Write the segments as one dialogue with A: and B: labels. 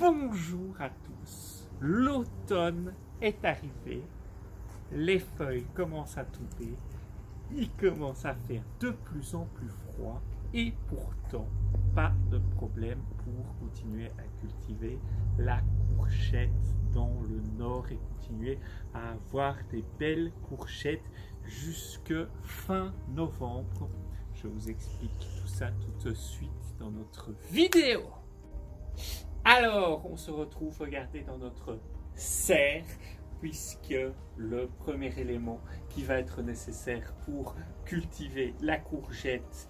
A: Bonjour à tous, l'automne est arrivé, les feuilles commencent à tomber, il commence à faire de plus en plus froid et pourtant pas de problème pour continuer à cultiver la courgette dans le nord et continuer à avoir des belles courgettes jusque fin novembre. Je vous explique tout ça tout de suite dans notre vidéo. Alors, on se retrouve, regardez, dans notre serre, puisque le premier élément qui va être nécessaire pour cultiver la courgette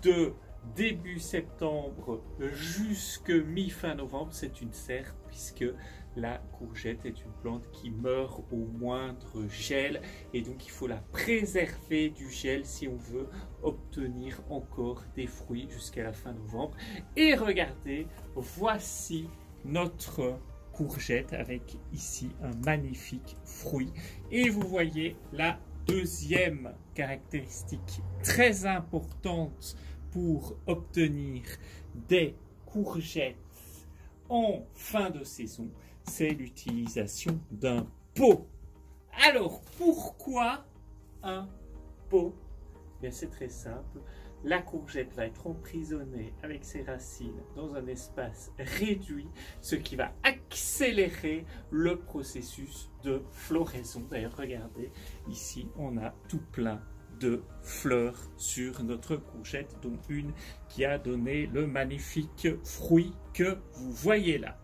A: de début septembre jusque mi-fin novembre, c'est une serre, puisque la courgette est une plante qui meurt au moindre gel et donc il faut la préserver du gel si on veut obtenir encore des fruits jusqu'à la fin novembre. Et regardez, voici notre courgette avec ici un magnifique fruit. Et vous voyez la deuxième caractéristique très importante pour obtenir des courgettes en fin de saison, c'est l'utilisation d'un pot. Alors, pourquoi un pot? Bien, c'est très simple. La courgette va être emprisonnée avec ses racines dans un espace réduit, ce qui va accélérer le processus de floraison. D'ailleurs, regardez, ici, on a tout plein de fleurs sur notre courgette, dont une qui a donné le magnifique fruit que vous voyez là.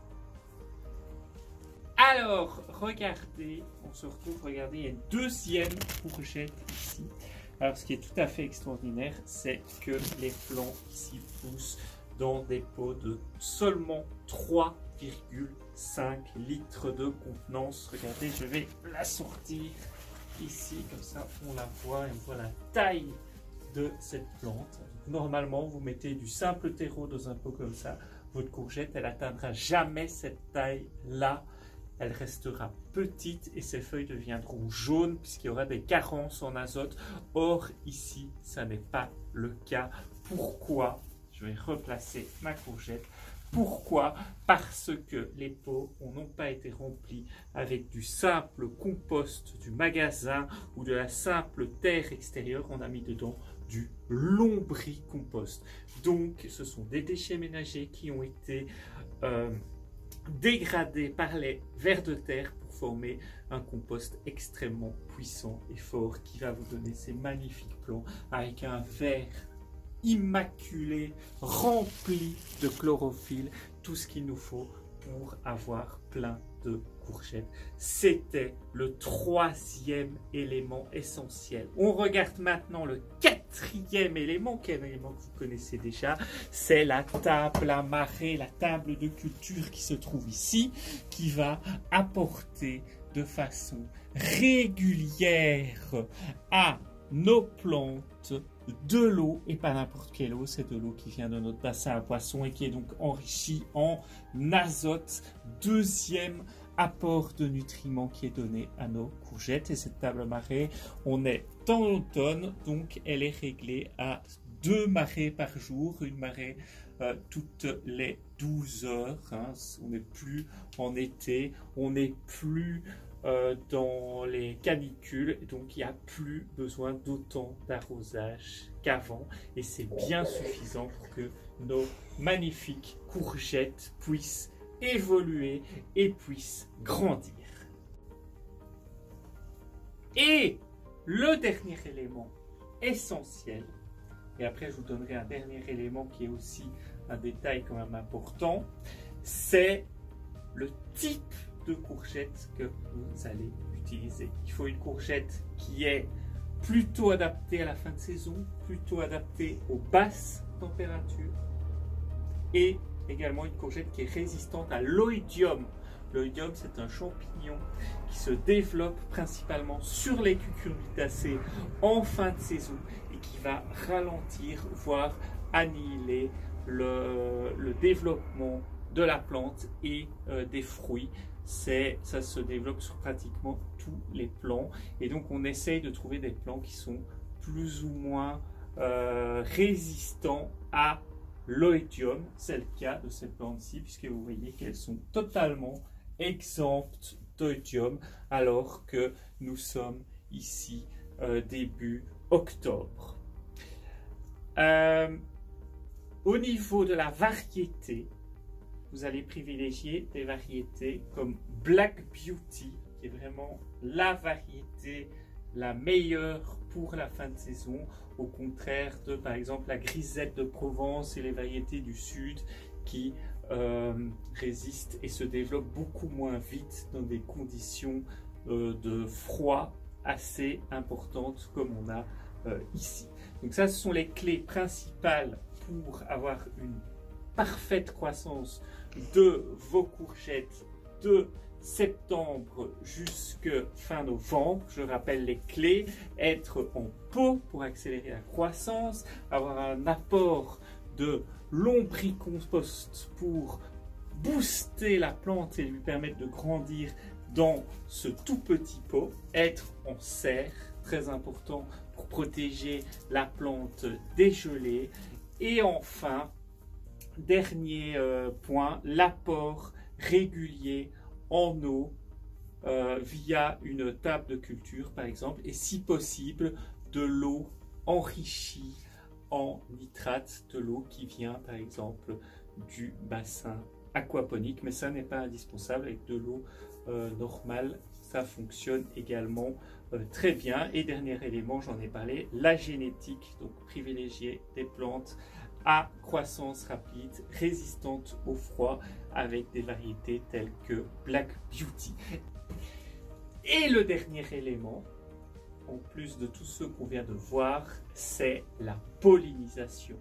A: Alors, regardez, on se retrouve, regardez, il y a une deuxième courgette ici. Alors, ce qui est tout à fait extraordinaire, c'est que les plants ici poussent dans des pots de seulement 3,5 litres de contenance. Regardez, je vais la sortir ici, comme ça on la voit et on voit la taille de cette plante. Normalement, vous mettez du simple terreau dans un pot comme ça, votre courgette, elle n'atteindra jamais cette taille-là. Elle restera petite et ses feuilles deviendront jaunes puisqu'il y aura des carences en azote. Or, ici, ça n'est pas le cas. Pourquoi? Je vais replacer ma courgette. Pourquoi? Parce que les pots n'ont pas été remplis avec du simple compost du magasin ou de la simple terre extérieure. On a mis dedans du lombricompost. Donc, ce sont des déchets ménagers qui ont été dégradés par les vers de terre pour former un compost extrêmement puissant et fort qui va vous donner ces magnifiques plants avec un verre immaculé, rempli de chlorophylle, tout ce qu'il nous faut pour avoir plein de courgettes. C'était le troisième élément essentiel. On regarde maintenant le quatrième élément, qui est un élément que vous connaissez déjà, c'est la table à marée, la table de culture qui se trouve ici, qui va apporter de façon régulière à nos plantes de l'eau, et pas n'importe quelle eau, c'est de l'eau qui vient de notre bassin à poissons et qui est donc enrichie en azote. Deuxième apport de nutriments qui est donné à nos courgettes. Et cette table marée, on est en automne, donc elle est réglée à 2 marées par jour, une marée toutes les 12 heures. Hein. On n'est plus en été, on n'est plus dans les canicules, donc il n'y a plus besoin d'autant d'arrosage qu'avant et c'est bien suffisant pour que nos magnifiques courgettes puissent évoluer et puissent grandir. Et le dernier élément essentiel, et après je vous donnerai un dernier élément qui est aussi un détail quand même important, c'est le type de courgette que vous allez utiliser. Il faut une courgette qui est plutôt adaptée à la fin de saison, plutôt adaptée aux basses températures et également une courgette qui est résistante à l'oïdium. L'oïdium, c'est un champignon qui se développe principalement sur les cucurbitacées en fin de saison et qui va ralentir, voire annihiler le développement de la plante et des fruits. Ça se développe sur pratiquement tous les plants et donc on essaye de trouver des plants qui sont plus ou moins résistants à l'oïdium. C'est le cas de ces plantes-ci, puisque vous voyez qu'elles sont totalement exemptes d'oïdium, alors que nous sommes ici début octobre. Au niveau de la variété, vous allez privilégier des variétés comme Black Beauty, qui est vraiment la variété la meilleure pour la fin de saison, au contraire de par exemple la grisette de Provence et les variétés du sud qui résistent et se développent beaucoup moins vite dans des conditions de froid assez importantes comme on a ici. Donc ça, ce sont les clés principales pour avoir une parfaite croissance de vos courgettes de septembre jusque fin novembre. Je rappelle les clés: être en pot pour accélérer la croissance, avoir un apport de lombricompost pour booster la plante et lui permettre de grandir dans ce tout petit pot, être en serre, très important pour protéger la plante des gelées, et enfin, dernier point, l'apport régulier en eau via une table de culture par exemple, et si possible de l'eau enrichie en nitrate, de l'eau qui vient par exemple du bassin aquaponique, mais ça n'est pas indispensable. Avec de l'eau normale, ça fonctionne également très bien. Et dernier élément, j'en ai parlé, la génétique, donc privilégier des plantes à croissance rapide, résistantes au froid, avec des variétés telles que Black Beauty. Et le dernier élément, en plus de tout ce qu'on vient de voir, c'est la pollinisation.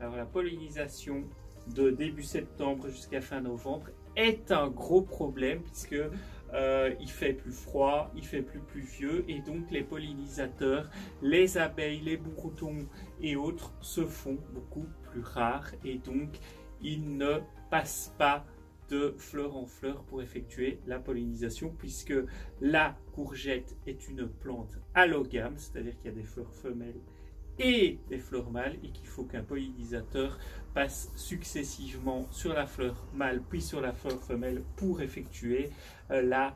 A: Alors la pollinisation de début septembre jusqu'à fin novembre est un gros problème, puisque il fait plus froid, il fait plus pluvieux, et donc les pollinisateurs, les abeilles, les bourdons et autres se font beaucoup plus rares, et donc ils ne passent pas de fleur en fleur pour effectuer la pollinisation, puisque la courgette est une plante allogame, c'est-à-dire qu'il y a des fleurs femelles et des fleurs mâles, et qu'il faut qu'un pollinisateur passe successivement sur la fleur mâle puis sur la fleur femelle pour effectuer la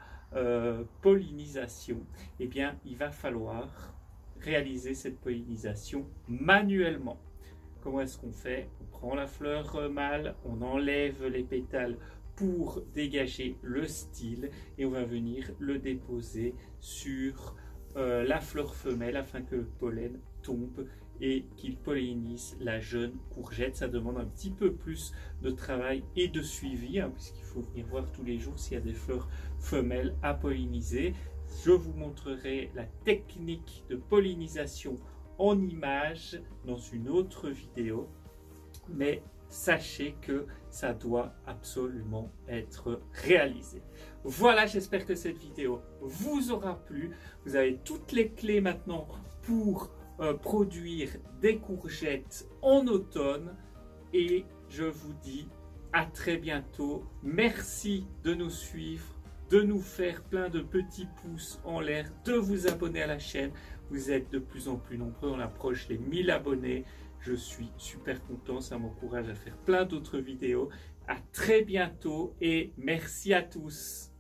A: pollinisation. Eh bien, il va falloir réaliser cette pollinisation manuellement. Comment est-ce qu'on fait? On prend la fleur mâle, on enlève les pétales pour dégager le style, et on va venir le déposer sur la fleur femelle afin que le pollen tombe et qu'il pollinise la jeune courgette. Ça demande un petit peu plus de travail et de suivi, puisqu'il faut venir voir tous les jours s'il y a des fleurs femelles à polliniser. Je vous montrerai la technique de pollinisation en images dans une autre vidéo, mais sachez que ça doit absolument être réalisé. Voilà, j'espère que cette vidéo vous aura plu. Vous avez toutes les clés maintenant pour produire des courgettes en automne, et je vous dis à très bientôt. Merci de nous suivre, de nous faire plein de petits pouces en l'air, de vous abonner à la chaîne. Vous êtes de plus en plus nombreux, on approche les 1000 abonnés. Je suis super content, ça m'encourage à faire plein d'autres vidéos. À très bientôt et merci à tous.